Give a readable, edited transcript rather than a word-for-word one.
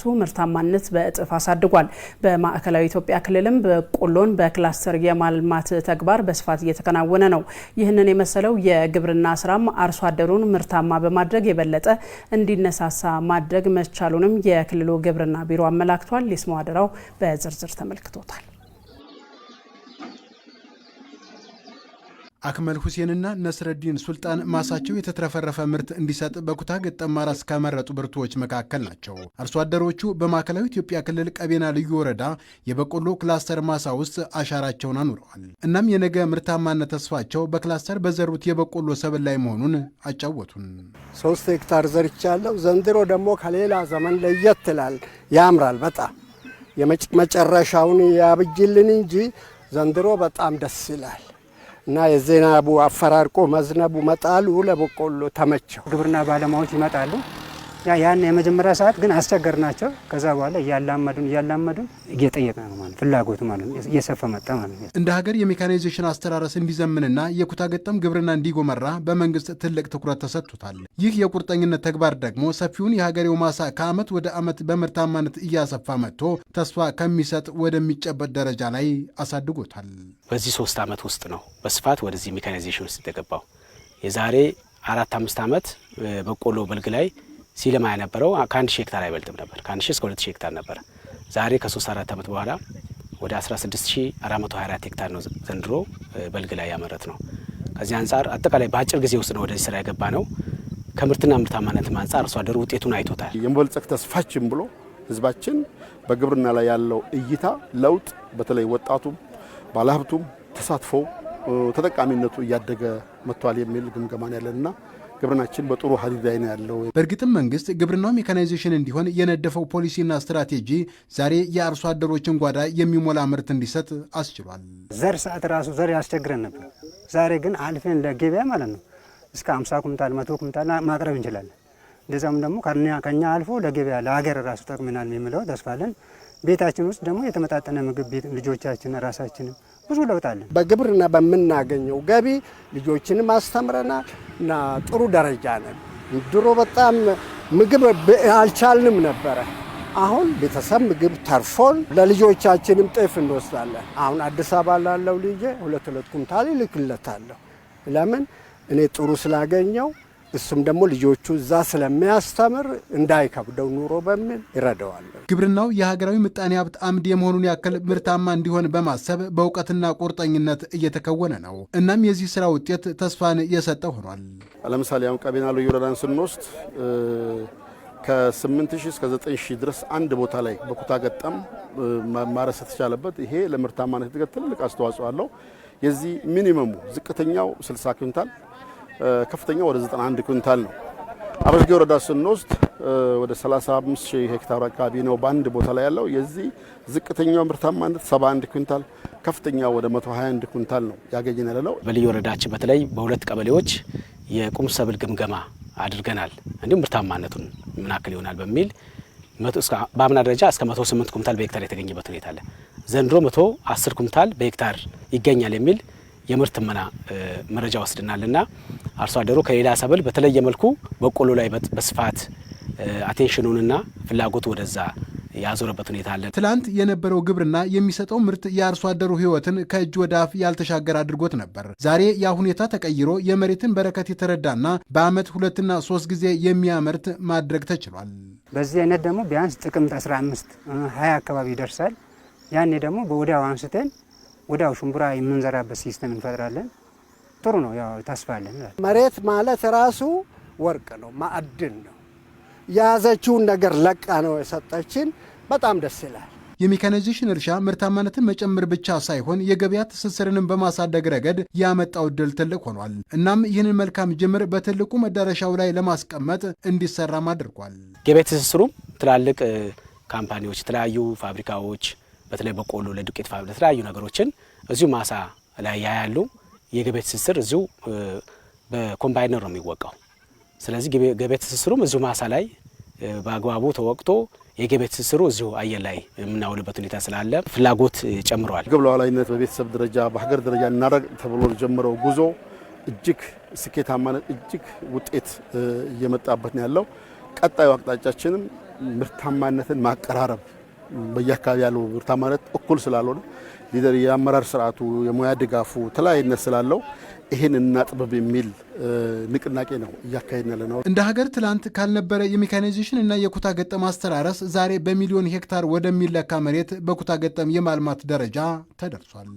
መስራቱ ምርታማነት በእጥፍ አሳድጓል። በማዕከላዊ ኢትዮጵያ ክልልም በቆሎን በክላስተር የማልማት ተግባር በስፋት እየተከናወነ ነው። ይህንን የመሰለው የግብርና ስራም አርሶ አደሩን ምርታማ በማድረግ የበለጠ እንዲነሳሳ ማድረግ መቻሉንም የክልሉ ግብርና ቢሮ አመላክቷል። ሊስማው አደራው በዝርዝር ተመልክቶታል። አክመል ሁሴንና ነስረዲን ሱልጣን ማሳቸው የተትረፈረፈ ምርት እንዲሰጥ በኩታ ገጠም ማረስ ከመረጡ ብርቱዎች መካከል ናቸው። አርሶ አደሮቹ በማዕከላዊ ኢትዮጵያ ክልል ቀቤና ልዩ ወረዳ የበቆሎ ክላስተር ማሳ ውስጥ አሻራቸውን አኑረዋል። እናም የነገ ምርታማነት ተስፋቸው በክላስተር በዘሩት የበቆሎ ሰብል ላይ መሆኑን አጫወቱን። 3 ሄክታር ዘርቻለሁ። ዘንድሮ ደግሞ ከሌላ ዘመን ለየት ይላል፣ ያምራል። በጣም የመጨረሻውን ያብጅልን እንጂ ዘንድሮ በጣም ደስ ይላል። እና የዝናቡ አፈራርቆ መዝነቡ መጣሉ ለበቆሎ ተመቸው። ግብርና ባለሙያዎች ይመጣሉ። ያን የመጀመሪያ ሰዓት ግን አስቸገርናቸው። ከዛ በኋላ እያላመዱን እየጠየቀ ነው ማለት ፍላጎቱ ማለት ነው እየሰፋ መጣ ማለት ነው። እንደ ሀገር የሜካናይዜሽን አስተራረስ እንዲዘምንና የኩታ ገጠም ግብርና እንዲጎመራ በመንግስት ትልቅ ትኩረት ተሰጥቶታል። ይህ የቁርጠኝነት ተግባር ደግሞ ሰፊውን የሀገሬው ማሳ ከዓመት ወደ ዓመት በምርታማነት እያሰፋ መጥቶ ተስፋ ከሚሰጥ ወደሚጨበጥ ደረጃ ላይ አሳድጎታል። በዚህ 3 ዓመት ውስጥ ነው በስፋት ወደዚህ ሜካናይዜሽን ውስጥ የተገባው። የዛሬ 4-5 ዓመት በቆሎ በልግ ላይ ሲለማ የነበረው ከ1000 ሄክታር አይበልጥም ነበር። ከ1000 እስከ 2000 ሄክታር ነበር። ዛሬ ከ3-4 ዓመት በኋላ ወደ 16424 ሄክታር ነው ዘንድሮ በልግ ላይ ያመረት ነው። ከዚህ አንጻር አጠቃላይ በአጭር ጊዜ ውስጥ ነው ወደዚህ ስራ የገባ ነው። ከምርትና ምርታማነት አንጻር አርሶ አደሩ ውጤቱን አይቶታል። የመበልጸግ ተስፋችን ብሎ ህዝባችን በግብርና ላይ ያለው እይታ ለውጥ በተለይ ወጣቱም ባለሀብቱም ተሳትፎ ተጠቃሚነቱ እያደገ መጥቷል የሚል ግምገማ ያለንና ግብርናችን በጥሩ ሀዲድ ላይ ነው ያለው። በእርግጥም መንግስት ግብርናው ሜካናይዜሽን እንዲሆን የነደፈው ፖሊሲና ስትራቴጂ ዛሬ የአርሶ አደሮችን ጓዳ የሚሞላ ምርት እንዲሰጥ አስችሏል። ዘር ሰዓት ራሱ ዘር ያስቸግረን ነበር። ዛሬ ግን አልፈን ለገበያ ማለት ነው እስከ 50 ኩንታል 100 ኩንታል ማቅረብ እንችላለን። እንደዛም ደግሞ ከኛ አልፎ ለገበያ ለሀገር ራሱ ጠቅመናል የሚለው ተስፋለን። ቤታችን ውስጥ ደግሞ የተመጣጠነ ምግብ ልጆቻችን ራሳችንም ብዙ ለውጥ አለ። በግብርና በምናገኘው ገቢ ልጆችንም አስተምረናል እና ጥሩ ደረጃ ነን። ድሮ በጣም ምግብ አልቻልንም ነበረ። አሁን ቤተሰብ ምግብ ተርፎን ለልጆቻችንም ጤፍ እንወስዳለን። አሁን አዲስ አበባ ላለው ልጄ 2 ኩንታል ይልክለታለሁ። ለምን እኔ ጥሩ ስላገኘው እሱም ደግሞ ልጆቹ እዛ ስለሚያስተምር እንዳይከብደው ኑሮ በሚል ይረዳዋል። ግብርናው የሀገራዊ ምጣኔ ሀብት አምድ የመሆኑን ያክል ምርታማ እንዲሆን በማሰብ በእውቀትና ቁርጠኝነት እየተከወነ ነው። እናም የዚህ ስራ ውጤት ተስፋን የሰጠ ሆኗል። ለምሳሌ አሁን ቀቤና ልዩ ወረዳን ስንወስድ ከ8000 እስከ 9000 ድረስ አንድ ቦታ ላይ በኩታ ገጠም ማረስ የተቻለበት ይሄ ለምርታማነት እድገት ትልቅ አስተዋጽኦ አለው። የዚህ ሚኒመሙ ዝቅተኛው 60 ኩንታል ከፍተኛው ወደ 91 ኩንታል ነው። አበርጌ ወረዳ ስንወስድ ወደ 35000 ሄክታር አካባቢ ነው በአንድ ቦታ ላይ ያለው። የዚህ ዝቅተኛው ምርታማነት 71 ኩንታል ከፍተኛው ወደ 121 ኩንታል ነው ያገኘን ያለው። በልዩ ወረዳችን በተለይ በ2 ቀበሌዎች የቁም ሰብል ግምገማ አድርገናል። እንዲሁም ምርታማነቱን ምን ያክል ይሆናል በሚል በአምና ደረጃ እስከ 108 ኩንታል በሄክታር የተገኘበት ሁኔታ አለ። ዘንድሮ 110 ኩንታል በሄክታር ይገኛል የሚል የምርት መረጃ ወስደናልና አርሶ አደሩ ከሌላ ሰብል በተለየ መልኩ በቆሎ ላይ በስፋት አቴንሽኑንና ፍላጎቱ ወደዛ ያዞረበት ሁኔታ አለ። ትላንት የነበረው ግብርና የሚሰጠው ምርት የአርሶ አደሩ ሕይወትን ከእጅ ወደ አፍ ያልተሻገረ አድርጎት ነበር። ዛሬ ያ ሁኔታ ተቀይሮ የመሬትን በረከት የተረዳና በዓመት 2 እና 3 ጊዜ የሚያመርት ማድረግ ተችሏል። በዚህ አይነት ደግሞ ቢያንስ ጥቅምት 15 20 አካባቢ ይደርሳል። ያኔ ደግሞ በወዲያው አንስተን ወዲያው ሽምብራ የምንዘራበት ሲስተም እንፈጥራለን። ጥሩ ነው። ያው ተስፋለን። መሬት ማለት ራሱ ወርቅ ነው፣ ማዕድን ነው። የያዘችውን ነገር ለቃ ነው የሰጠችን። በጣም ደስ ይላል። የሜካናይዜሽን እርሻ ምርታማነትን መጨመር ብቻ ሳይሆን የገበያ ትስስርንም በማሳደግ ረገድ ያመጣው ድል ትልቅ ሆኗል። እናም ይህንን መልካም ጅምር በትልቁ መዳረሻው ላይ ለማስቀመጥ እንዲሰራም አድርጓል። ገበያ ትስስሩም ትላልቅ ካምፓኒዎች፣ የተለያዩ ፋብሪካዎች በተለይ በቆሎ ለዱቄት ፋብሪካ ለተለያዩ ነገሮችን እዚሁ ማሳ ላይ ያያሉ። የገበያ ትስስር እዚሁ በኮምባይነር ነው የሚወቃው። ስለዚህ ገበያ ትስስሩም እዚሁ ማሳ ላይ በአግባቡ ተወቅቶ የገበያ ትስስሩ እዚሁ አየር ላይ የምናውልበት ሁኔታ ስላለ ፍላጎት ጨምሯል። ግብር ሉዓላዊነት በቤተሰብ ደረጃ በሀገር ደረጃ እናረግ ተብሎ ጀምረው ጉዞ እጅግ ስኬታማነት እጅግ ውጤት እየመጣበት ነው ያለው። ቀጣዩ አቅጣጫችንም ምርታማነትን ማቀራረብ በየአካባቢ ያለው ምርታማነት እኩል ስላልሆነ ሊደር የአመራር ስርዓቱ የሙያ ድጋፉ ተለያይነት ስላለው ይህን እናጥበብ የሚል ንቅናቄ ነው እያካሄድን ያለ ነው። እንደ ሀገር ትላንት ካልነበረ የሜካናይዜሽን እና የኩታ ገጠም አስተራረስ ዛሬ በሚሊዮን ሄክታር ወደሚለካ መሬት በኩታ ገጠም የማልማት ደረጃ ተደርሷል።